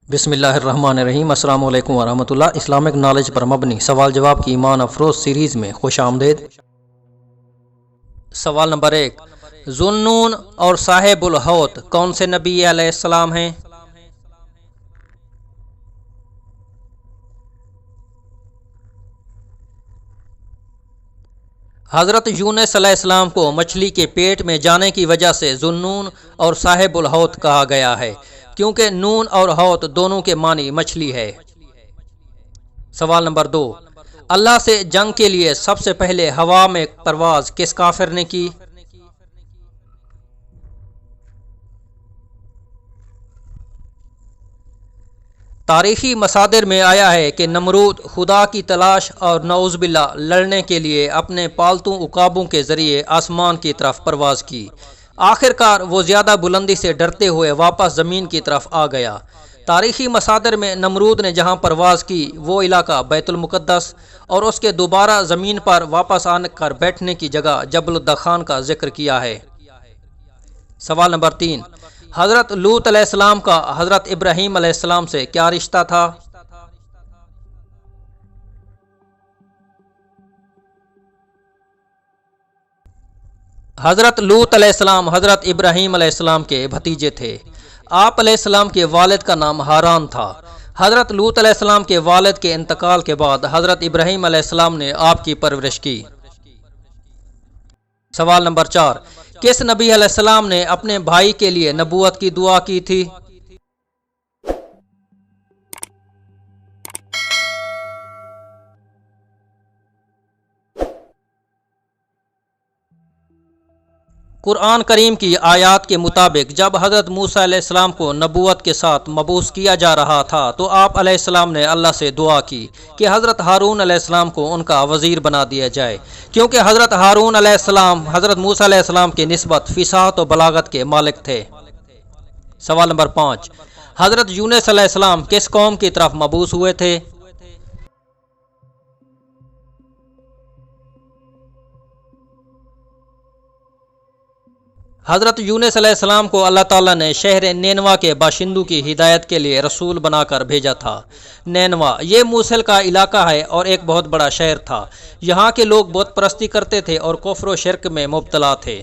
بسم اللہ الرحمن الرحیم۔ السلام علیکم ورحمۃ اللہ۔ اسلامک نالج پر مبنی سوال جواب کی ایمان افروز سیریز میں خوش آمدید۔ سوال نمبر 1، ذوالنون اور صاحب الحوت کون سے نبی علیہ السلام ہیں؟ حضرت یونس علیہ السلام کو مچھلی کے پیٹ میں جانے کی وجہ سے ذوالنون اور صاحب الحوت کہا گیا ہے، کیونکہ نون اور حوت دونوں کے معنی مچھلی ہے۔ سوال نمبر 2، اللہ سے جنگ کے لیے سب سے پہلے ہوا میں پرواز کس کافر نے کی؟ تاریخی مصادر میں آیا ہے کہ نمرود خدا کی تلاش اور نعوذ باللہ لڑنے کے لیے اپنے پالتو عقابوں کے ذریعے آسمان کی طرف پرواز کی۔ آخر کار وہ زیادہ بلندی سے ڈرتے ہوئے واپس زمین کی طرف آ گیا۔ تاریخی مصادر میں نمرود نے جہاں پرواز کی وہ علاقہ بیت المقدس اور اس کے دوبارہ زمین پر واپس آ کر بیٹھنے کی جگہ جبل الدخان کا ذکر کیا ہے۔ سوال نمبر 3، حضرت لوط علیہ السلام کا حضرت ابراہیم علیہ السلام سے کیا رشتہ تھا؟ حضرت لوط علیہ السلام حضرت ابراہیم علیہ السلام کے بھتیجے تھے۔ آپ علیہ السلام کے والد کا نام ہاران تھا۔ حضرت لوط علیہ السلام کے والد کے انتقال کے بعد حضرت ابراہیم علیہ السلام نے آپ کی پرورش کی۔ سوال نمبر 4، کس نبی علیہ السلام نے اپنے بھائی کے لیے نبوت کی دعا کی تھی؟ قرآن کریم کی آیات کے مطابق جب حضرت موسیٰ علیہ السلام کو نبوت کے ساتھ مبعوث کیا جا رہا تھا تو آپ علیہ السلام نے اللہ سے دعا کی کہ حضرت ہارون علیہ السلام کو ان کا وزیر بنا دیا جائے، کیونکہ حضرت ہارون علیہ السلام حضرت موسیٰ علیہ السلام کی نسبت فصاحت و بلاغت کے مالک تھے۔ سوال نمبر 5، حضرت یونس علیہ السلام کس قوم کی طرف مبعوث ہوئے تھے؟ حضرت یونس علیہ السلام کو اللہ تعالیٰ نے شہر نینوا کے باشندوں کی ہدایت کے لیے رسول بنا کر بھیجا تھا۔ نینوا یہ موصل کا علاقہ ہے اور ایک بہت بڑا شہر تھا۔ یہاں کے لوگ بت پرستی کرتے تھے اور کفر و شرک میں مبتلا تھے۔